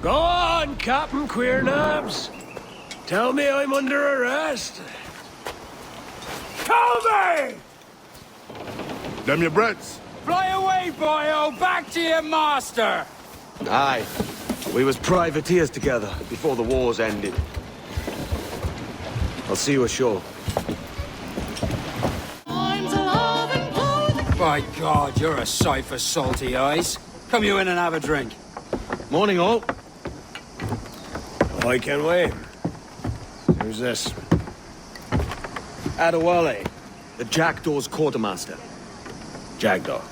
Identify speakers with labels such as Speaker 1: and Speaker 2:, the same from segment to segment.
Speaker 1: Go on, Captain Queernabs. Tell me I'm under arrest. Tell me!
Speaker 2: Them your breads.
Speaker 3: Fly away, boyo! Back to your master!
Speaker 4: Aye. We was privateers together before the wars ended. I'll see you ashore.
Speaker 3: By God, you're a sight for salty eyes. Come you in and have a drink.
Speaker 4: Morning, all.
Speaker 1: I can wait. Who's this?
Speaker 4: Adewale, the Jackdaw's quartermaster.
Speaker 1: Jackdaw.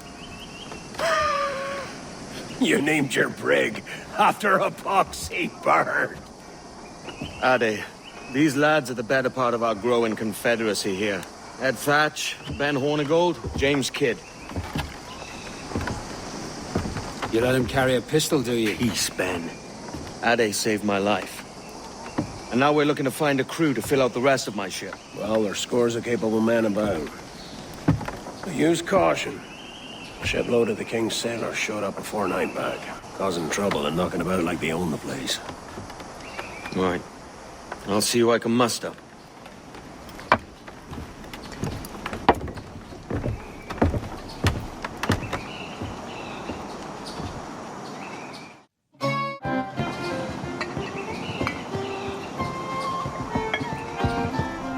Speaker 1: You named your brig after a poxy bird.
Speaker 4: Ade, these lads are the better part of our growing confederacy here. Ed Thatch, Ben Hornigold, James Kidd.
Speaker 3: You let him carry a pistol, do you?
Speaker 4: Peace, Ben. Ade saved my life. And now we're looking to find a crew to fill out the rest of my ship.
Speaker 1: Well, there's scores of capable men about. But use caution. A shipload of the King's sailors showed up a fortnight back, causing trouble and knocking about like they own the place.
Speaker 4: Right. I'll see who I can muster.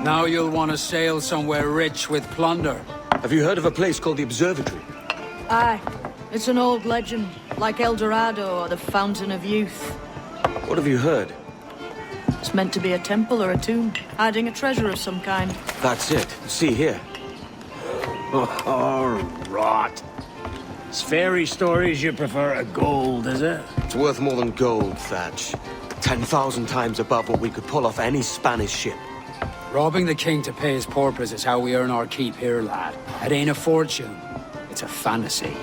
Speaker 3: Now you'll want to sail somewhere rich with plunder.
Speaker 4: Have you heard of a place called the Observatory?
Speaker 5: Aye. It's an old legend, like El Dorado or the Fountain of Youth.
Speaker 4: What have you heard?
Speaker 5: It's meant to be a temple or a tomb, hiding a treasure of some kind.
Speaker 4: That's it. See here.
Speaker 1: Oh, rot. It's fairy stories you prefer to gold, is it?
Speaker 4: It's worth more than gold, Thatch. 10,000 times above what we could pull off any Spanish ship.
Speaker 3: Robbing the king to pay his porpoise is how we earn our keep here, lad. It ain't a fortune. It's a fantasy.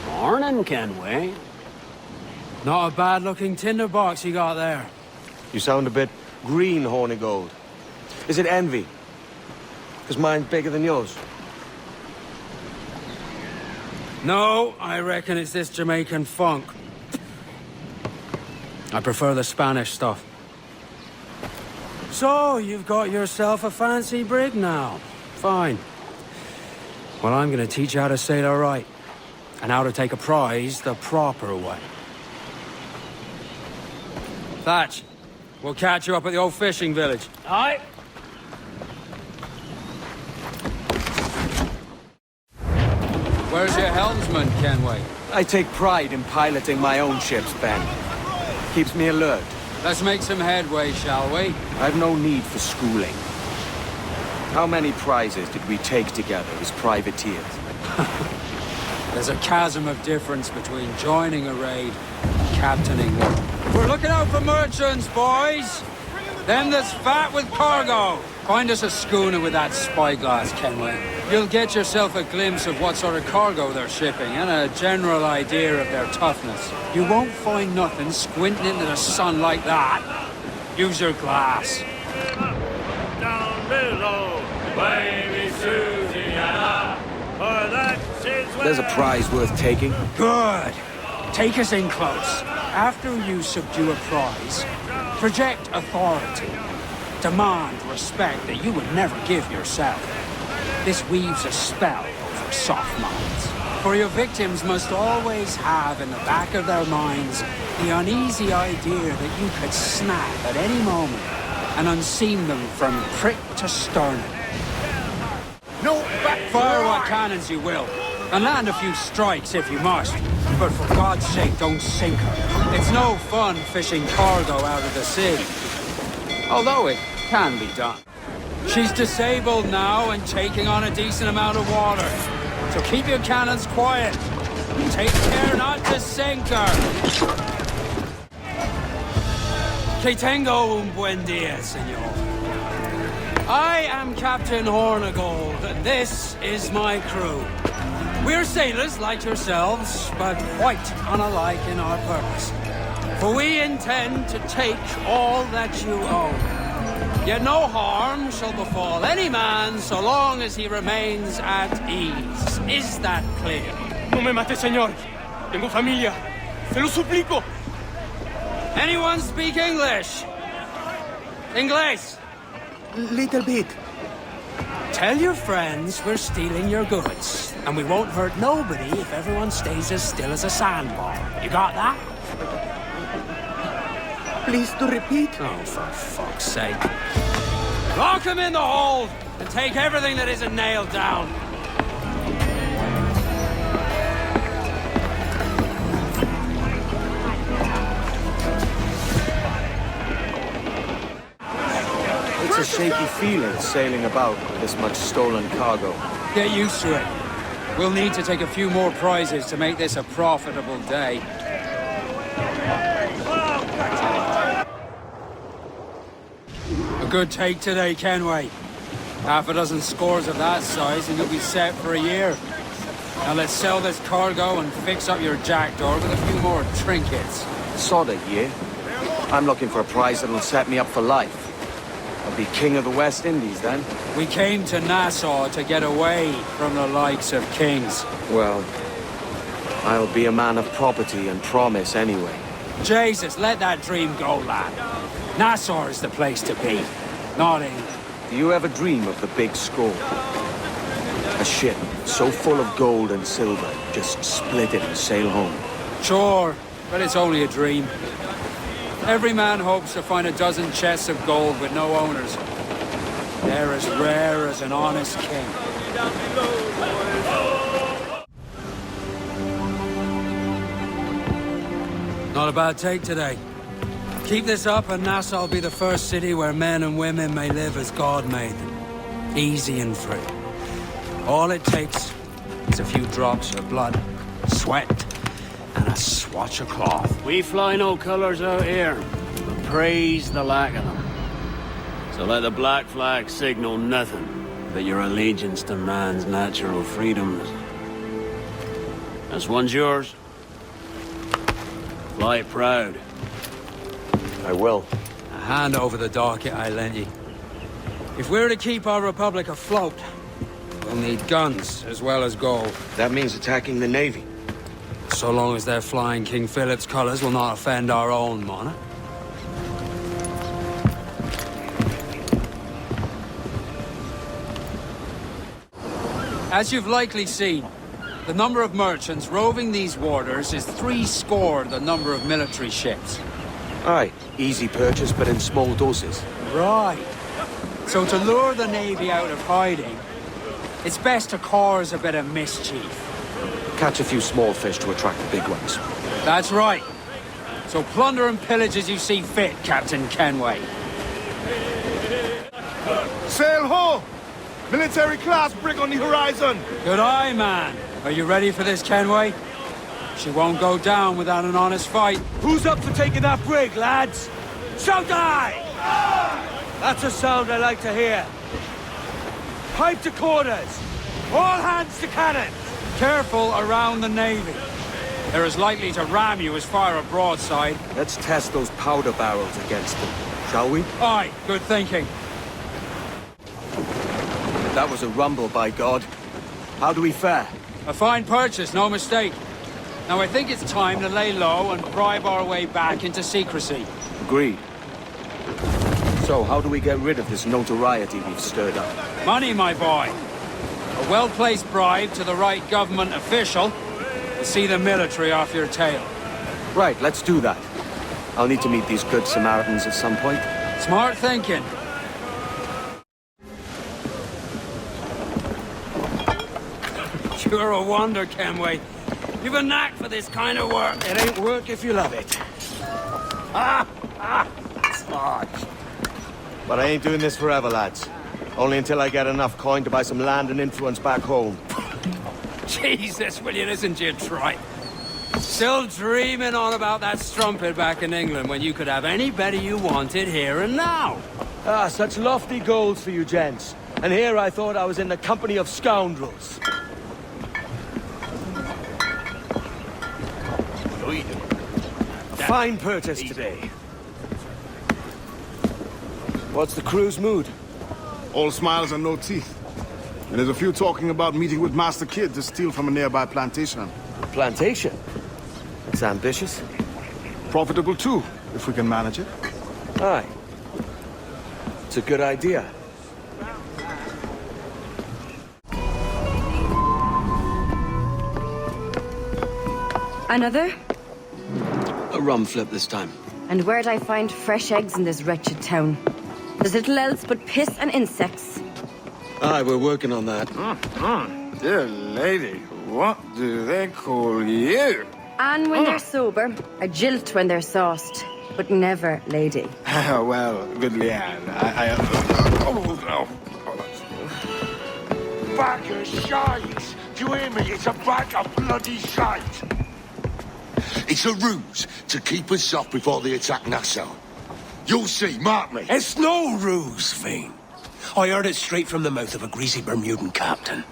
Speaker 1: Morning, Kenway.
Speaker 3: Not a bad-looking tinderbox you got there.
Speaker 4: You sound a bit green, Hornigold. Is it envy? Because mine's bigger than yours.
Speaker 3: No, I reckon it's this Jamaican funk. I prefer the Spanish stuff. So, you've got yourself a fancy brig now. Fine. Well, I'm gonna teach you how to sail her right. And how to take a prize the proper way. Thatch, we'll catch you up at the old fishing village.
Speaker 1: Aye.
Speaker 3: Where's your helmsman, Kenway?
Speaker 4: I take pride in piloting my own ships, Ben. Keeps me alert.
Speaker 3: Let's make some headway, shall we?
Speaker 4: I've no need for schooling. How many prizes did we take together as privateers?
Speaker 3: There's a chasm of difference between joining a raid and captaining one. We're looking out for merchants, boys! Them that's fat with cargo! Find us a schooner with that spyglass, Kenway. You'll get yourself a glimpse of what sort of cargo they're shipping and a general idea of their toughness. You won't find nothing squinting into the sun like that. Use your glass.
Speaker 1: Down below, baby Susiana, for that is
Speaker 4: There's a prize worth taking.
Speaker 3: Good. Take us in close. After you subdue a prize, project authority. Demand respect that you would never give yourself. This weaves a spell over soft minds. For your victims must always have in the back of their minds the uneasy idea that you could snap at any moment and unseam them from prick to sternum. No, backfire what cannons you will, and land a few strikes if you must. But for God's sake, don't sink her. It's no fun fishing cargo out of the sea. Although it can be done. She's disabled now and taking on a decent amount of water. So keep your cannons quiet. Take care not to sink her. Que tengo un buen día, senor. I am Captain Hornigold, and this is my crew. We're sailors like yourselves, but quite unalike in our purpose. For we intend to take all that you own. Yet no harm shall befall any man so long as he remains at ease. Is that clear?
Speaker 6: No me mate, señor. Tengo familia. Se lo suplico.
Speaker 3: Anyone speak English? English?
Speaker 6: Little bit.
Speaker 3: Tell your friends we're stealing your goods, and we won't hurt nobody if everyone stays as still as a sandbar. You got that?
Speaker 6: Please to repeat.
Speaker 3: Oh, for fuck's sake. Lock him in the hold, and take everything that isn't nailed down.
Speaker 4: It's a shaky feeling sailing about with this much stolen cargo.
Speaker 3: Get used to it. We'll need to take a few more prizes to make this a profitable day. A good take today, Kenway. Half a dozen scores of that size and you'll be set for a year. Now let's sell this cargo and fix up your jackdaw with a few more trinkets.
Speaker 4: Sod it, yeah? I'm looking for a prize that'll set me up for life. I'll be king of the West Indies then.
Speaker 3: We came to Nassau to get away from the likes of kings.
Speaker 4: Well, I'll be a man of property and promise anyway.
Speaker 3: Jesus, let that dream go, lad. Nassau is the place to be, not England.
Speaker 4: Do you ever dream of the big score? A ship so full of gold and silver, just split it and sail home.
Speaker 3: Sure, but it's only a dream. Every man hopes to find a dozen chests of gold with no owners. They're as rare as an honest king. Not a bad take today. Keep this up and Nassau will be the first city where men and women may live as God made them. Easy and free. All it takes is a few drops of blood, sweat, and a swatch of cloth.
Speaker 1: We fly no colors out here, but praise the lack of them. So let the black flag signal nothing but your allegiance to man's natural freedoms. This one's yours. Fly it proud.
Speaker 4: I will.
Speaker 3: A hand over the docket I lent you. If we're to keep our republic afloat, we'll need guns as well as gold.
Speaker 4: That means attacking the Navy.
Speaker 3: So long as they're flying King Philip's colours will not offend our own monarch. As you've likely seen, the number of merchants roving these waters is 70 the number of military ships.
Speaker 4: Aye, easy purchase, but in small doses.
Speaker 3: Right. So to lure the Navy out of hiding, it's best to cause a bit of mischief.
Speaker 4: Catch a few small fish to attract the big ones.
Speaker 3: That's right. So plunder and pillage as you see fit, Captain Kenway.
Speaker 2: Sail ho! Military class brig on the horizon!
Speaker 3: Good eye, man. Are you ready for this, Kenway? She won't go down without an honest fight.
Speaker 6: Who's up for taking that brig, lads? Shout aye! That's a sound I like to hear. Pipe to quarters. All hands to cannon.
Speaker 3: Careful around the Navy. They're as likely to ram you as fire a broadside.
Speaker 4: Let's test those powder barrels against them, shall we?
Speaker 3: Aye, good thinking.
Speaker 4: That was a rumble, by God. How do we fare?
Speaker 3: A fine purchase, no mistake. Now I think it's time to lay low and bribe our way back into secrecy.
Speaker 4: Agreed. So, how do we get rid of this notoriety we've stirred up?
Speaker 3: Money, my boy. A well-placed bribe to the right government official will see the military off your tail.
Speaker 4: Right, let's do that. I'll need to meet these good Samaritans at some point.
Speaker 3: Smart thinking. You're a wonder, Kenway. You've a knack for this kind of work.
Speaker 6: It ain't work if you love it.
Speaker 3: Smart.
Speaker 4: But I ain't doing this forever, lads. Only until I get enough coin to buy some land and influence back home.
Speaker 3: Jesus, will you listen to your tripe? Still dreaming on about that strumpet back in England when you could have anybody you wanted here and now.
Speaker 6: Ah, such lofty goals for you gents. And here I thought I was in the company of scoundrels. Fine purchase today. What's the crew's mood?
Speaker 2: All smiles and no teeth. And there's a few talking about meeting with Master Kid to steal from a nearby plantation.
Speaker 6: Plantation? It's ambitious.
Speaker 2: Profitable too, if we can manage it.
Speaker 6: Aye. It's a good idea.
Speaker 7: Another?
Speaker 4: A rum flip this time.
Speaker 7: And where'd I find fresh eggs in this wretched town? There's little else but piss and insects.
Speaker 4: Aye, we're working on that.
Speaker 8: Dear lady, what do they call you?
Speaker 7: And when they're sober, a jilt when they're sauced, but never lady.
Speaker 8: Well, good Leanne,
Speaker 9: Bag of shite! Do you hear me? It's a bag of bloody shite! It's a ruse to keep us off before they attack Nassau. You'll see, mark me.
Speaker 10: It's no ruse, Fiend. I heard it straight from the mouth of a greasy Bermudan captain.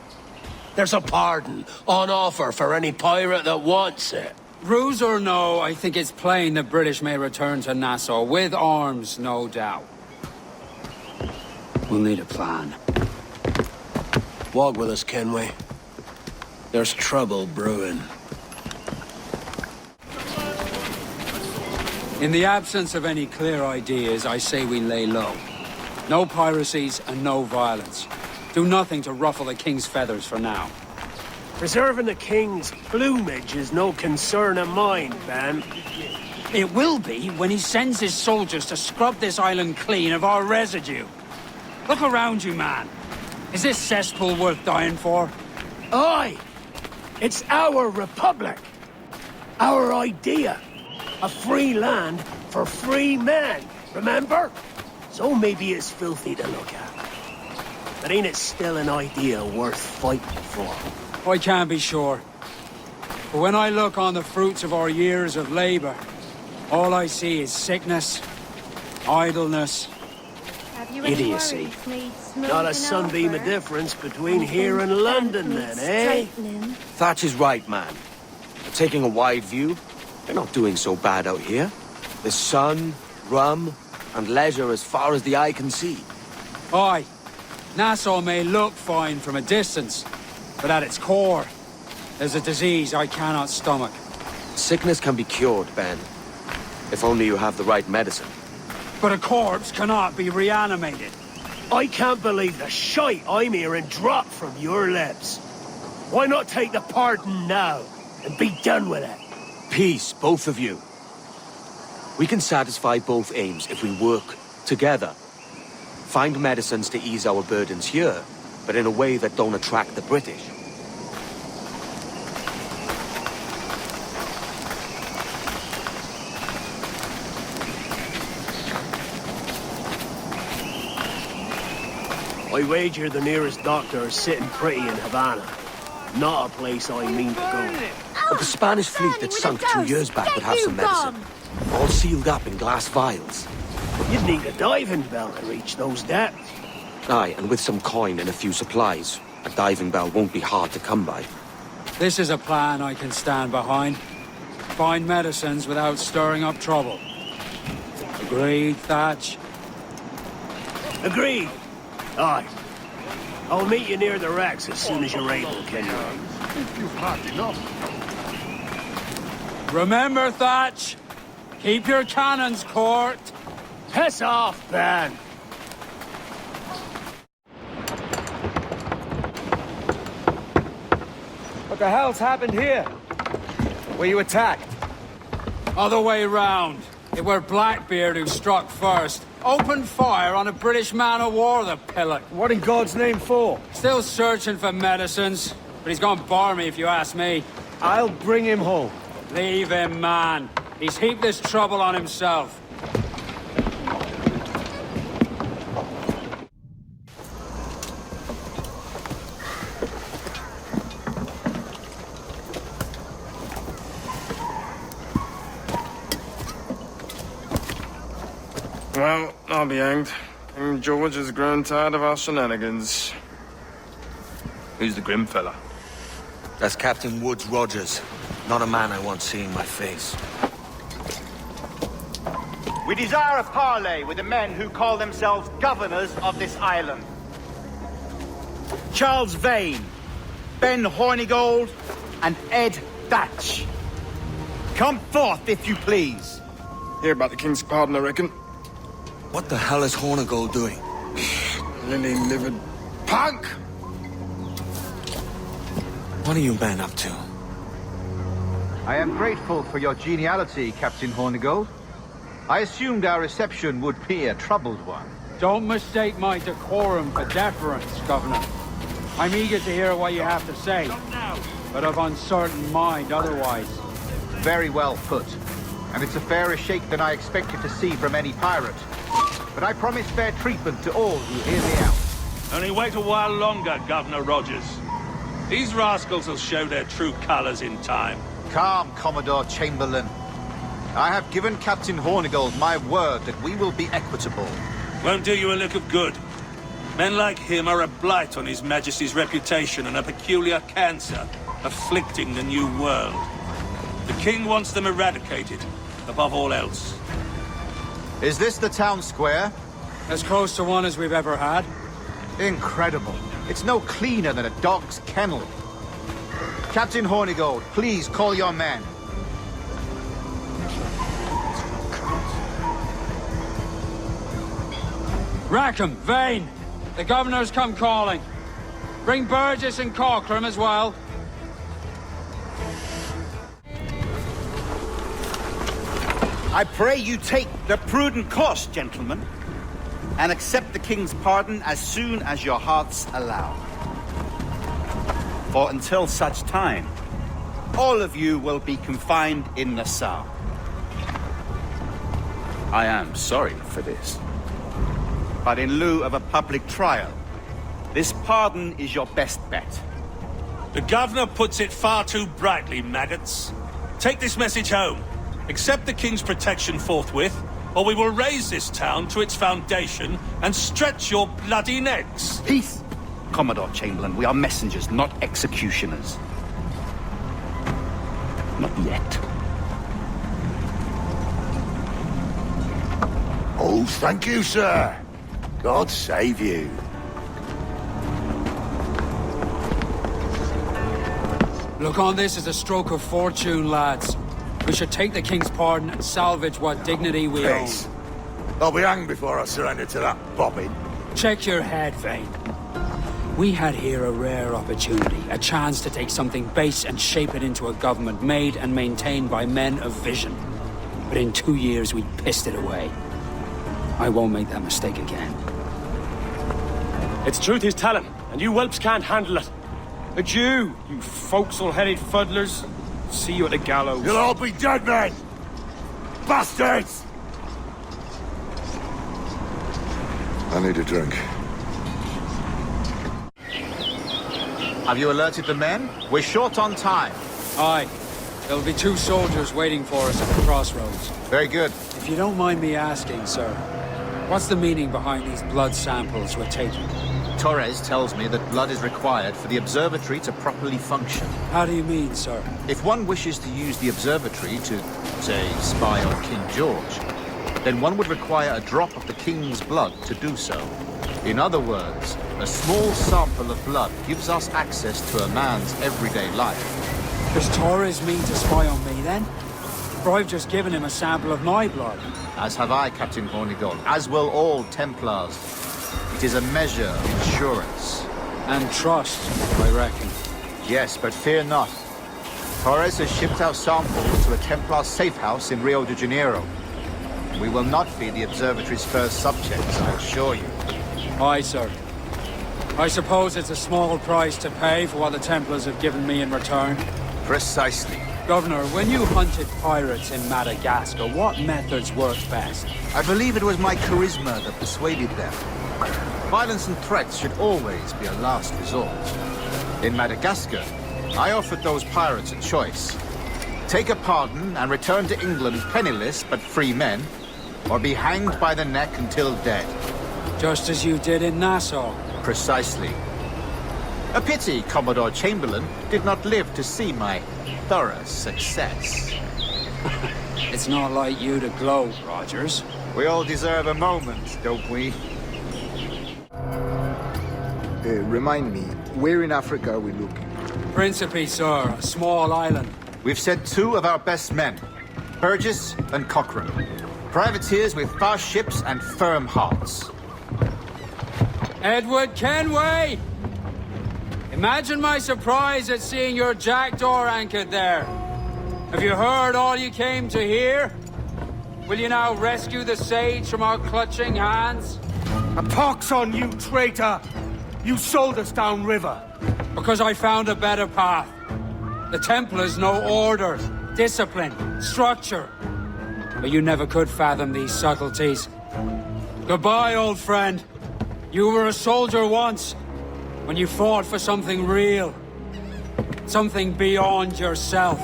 Speaker 10: There's a pardon on offer for any pirate that wants it.
Speaker 3: Ruse or no, I think it's plain the British may return to Nassau, with arms, no doubt. We'll need a plan.
Speaker 10: Walk with us, can we? There's trouble brewing.
Speaker 3: In the absence of any clear ideas, I say we lay low. No piracies and no violence. Do nothing to ruffle the king's feathers for now.
Speaker 10: Preserving the king's plumage is no concern of mine, Ben.
Speaker 3: It will be when he sends his soldiers to scrub this island clean of our residue. Look around you, man. Is this cesspool worth dying for?
Speaker 10: Aye! It's our republic. Our idea. A free land for free men, remember? So maybe it's filthy to look at. But ain't it still an idea worth fighting for?
Speaker 3: I can't be sure. But when I look on the fruits of our years of labor, all I see is sickness, idleness, idiocy.
Speaker 10: Not a sunbeam of difference between here and London then, eh?
Speaker 4: Thatch is right, man. Taking a wide view, they're not doing so bad out here. There's sun, rum, and leisure as far as the eye can see.
Speaker 3: Aye, Nassau may look fine from a distance, but at its core, there's a disease I cannot stomach.
Speaker 4: Sickness can be cured, Ben. If only you have the right medicine.
Speaker 3: But a corpse cannot be reanimated.
Speaker 10: I can't believe the shite I'm hearing drop from your lips. Why not take the pardon now and be done with it?
Speaker 4: Peace, both of you. We can satisfy both aims if we work together. Find medicines to ease our burdens here, but in a way that don't attract the British.
Speaker 10: I wager the nearest doctor is sitting pretty in Havana. Not a place I mean to go.
Speaker 4: But the Spanish fleet that sunk 2 years back would have some medicine. All sealed up in glass vials.
Speaker 10: You'd need a diving bell to reach those depths.
Speaker 4: Aye, and with some coin and a few supplies, a diving bell won't be hard to come by.
Speaker 3: This is a plan I can stand behind. Find medicines without stirring up trouble. Agreed, Thatch?
Speaker 10: Agreed. Aye. I'll meet you near the wrecks as soon as you're able, Kenny.
Speaker 2: If you've had enough.
Speaker 3: Remember, Thatch, keep your cannons court.
Speaker 10: Piss off, Ben.
Speaker 6: What the hell's happened here? Were you attacked?
Speaker 3: Other way round. It were Blackbeard who struck first. Opened fire on a British man-o'-war, the pillock.
Speaker 6: What in God's name for?
Speaker 3: Still searching for medicines, but he's gone barmy if you ask me.
Speaker 6: I'll bring him home.
Speaker 3: Leave him, man. He's heaped this trouble on himself.
Speaker 8: Well, I'll be hanged. King George has grown tired of our shenanigans. Who's the grim fella?
Speaker 4: That's Captain Woods Rogers. Not a man I want seeing my face.
Speaker 11: We desire a parley with the men who call themselves governors of this island. Charles Vane, Ben Hornigold, and Ed Thatch. Come forth, if you please.
Speaker 8: Hear about the King's pardon, I reckon.
Speaker 12: What the hell is Hornigold doing?
Speaker 8: Lily-livered punk!
Speaker 12: What are you men up to?
Speaker 11: I am grateful for your geniality, Captain Hornigold. I assumed our reception would be a troubled one.
Speaker 3: Don't mistake my decorum for deference, Governor. I'm eager to hear what you have to say, but of uncertain mind otherwise.
Speaker 11: Very well put. And it's a fairer shake than I expected to see from any pirate. But I promise fair treatment to all who hear me out.
Speaker 13: Only wait a while longer, Governor Rogers. These rascals will show their true colors in time.
Speaker 11: Calm, Commodore Chamberlain. I have given Captain Hornigold my word that we will be equitable.
Speaker 13: Won't do you a lick of good. Men like him are a blight on His Majesty's reputation and a peculiar cancer afflicting the New World. The King wants them eradicated, above all else.
Speaker 11: Is this the town square?
Speaker 3: As close to one as we've ever had.
Speaker 11: Incredible. It's no cleaner than a dog's kennel. Captain Hornigold, please call your men.
Speaker 3: Rackham, Vane, the Governor's come calling. Bring Burgess and Corcoran as well.
Speaker 11: I pray you take the prudent course, gentlemen, and accept the King's pardon as soon as your hearts allow. For until such time, all of you will be confined in Nassau. I am sorry for this. But in lieu of a public trial, this pardon is your best bet.
Speaker 13: The Governor puts it far too brightly, maggots. Take this message home. Accept the King's protection forthwith, or we will raise this town to its foundation and stretch your bloody necks.
Speaker 11: Peace, Commodore Chamberlain. We are messengers, not executioners. Not yet.
Speaker 9: Oh, thank you, sir. God save you.
Speaker 3: Look on this as a stroke of fortune, lads. We should take the King's pardon and salvage what dignity we
Speaker 9: Peace. I'll be hanged before I surrender to that bobbin.
Speaker 3: Check your head, Vane. We had here a rare opportunity, a chance to take something base and shape it into a government made and maintained by men of vision. But in 2 years, we pissed it away. I won't make that mistake again.
Speaker 6: It's truth he's telling, and you whelps can't handle it. Adieu, you forecastle-headed fuddlers. See you at the gallows.
Speaker 9: You'll all be dead men! Bastards! I need a drink.
Speaker 11: Have you alerted the men? We're short on time.
Speaker 3: Aye. There'll be 2 soldiers waiting for us at the crossroads.
Speaker 11: Very good.
Speaker 3: If you don't mind me asking, sir, what's the meaning behind these blood samples we're taking?
Speaker 11: Torres tells me that blood is required for the observatory to properly function.
Speaker 3: How do you mean, sir?
Speaker 11: If one wishes to use the observatory to, say, spy on King George, then one would require a drop of the King's blood to do so. In other words, a small sample of blood gives us access to a man's everyday life.
Speaker 3: Does Torres mean to spy on me, then? For I've just given him a sample of my blood.
Speaker 11: As have I, Captain Hornigold, as will all Templars. It is a measure of insurance.
Speaker 3: And trust, I reckon.
Speaker 11: Yes, but fear not. Torres has shipped our samples to a Templar safe house in Rio de Janeiro. We will not be the observatory's first subjects, I assure you.
Speaker 3: Aye, sir. I suppose it's a small price to pay for what the Templars have given me in return.
Speaker 11: Precisely.
Speaker 3: Governor, when you hunted pirates in Madagascar, what methods worked best?
Speaker 11: I believe it was my charisma that persuaded them. Violence and threats should always be a last resort. In Madagascar, I offered those pirates a choice. Take a pardon and return to England penniless but free men, or be hanged by the neck until dead.
Speaker 3: Just as you did in Nassau.
Speaker 11: Precisely. A pity Commodore Chamberlain did not live to see my thorough success.
Speaker 3: It's not like you to gloat, Rogers.
Speaker 11: We all deserve a moment, don't we?
Speaker 14: Remind me, where in Africa are we looking?
Speaker 3: Principe, sir, a small island.
Speaker 11: We've sent 2 of our best men, Burgess and Cochrane. Privateers with fast ships and firm hearts.
Speaker 3: Edward Kenway! Imagine my surprise at seeing your jackdaw anchored there. Have you heard all you came to hear? Will you now rescue the sage from our clutching hands?
Speaker 6: A pox on you, traitor! You sold us downriver.
Speaker 3: Because I found a better path. The Templars know order, discipline, structure. But you never could fathom these subtleties. Goodbye, old friend. You were a soldier once, when you fought for something real. Something beyond yourself.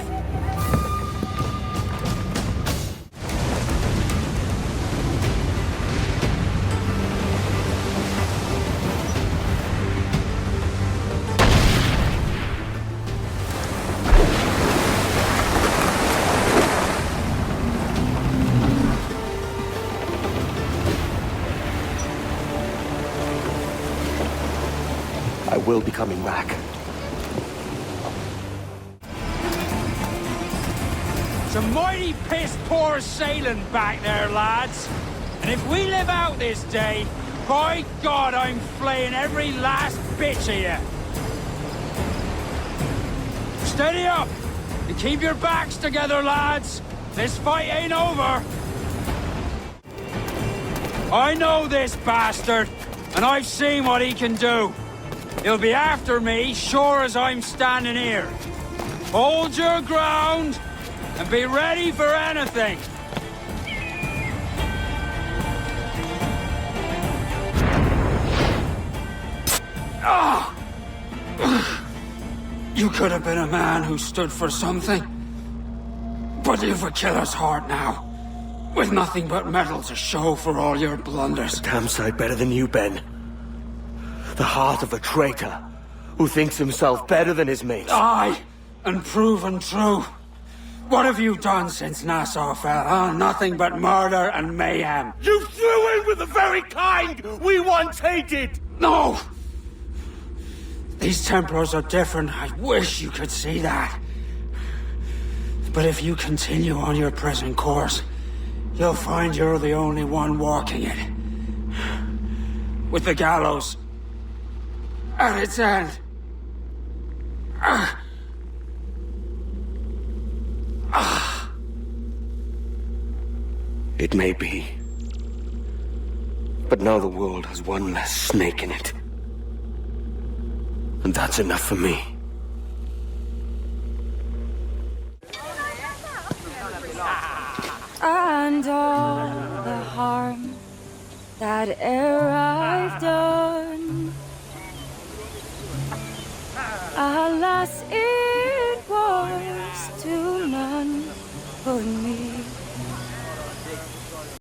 Speaker 4: I will be coming back.
Speaker 3: It's a mighty piss-poor sailing back there, lads. And if we live out this day, by God, I'm flaying every last bitch of you. Steady up, and keep your backs together, lads. This fight ain't over. I know this bastard, and I've seen what he can do. He'll be after me, sure as I'm standing here. Hold your ground, and be ready for anything. Ah! You could have been a man who stood for something. But you've a killer's heart now. With nothing but metal to show for all your blunders.
Speaker 4: A damn sight better than you, Ben. The heart of a traitor who thinks himself better than his mates.
Speaker 3: Aye, and proven true. What have you done since Nassau fell, huh? Nothing but murder and mayhem.
Speaker 6: You threw in with the very kind we once hated!
Speaker 3: No! These Templars are different. I wish you could see that. But if you continue on your present course, you'll find you're the only one walking it. With the gallows at its end.
Speaker 4: It may be. But now the world has one less snake in it. And that's enough for me.
Speaker 7: And all the harm that e'er I've done, alas, it was to none, for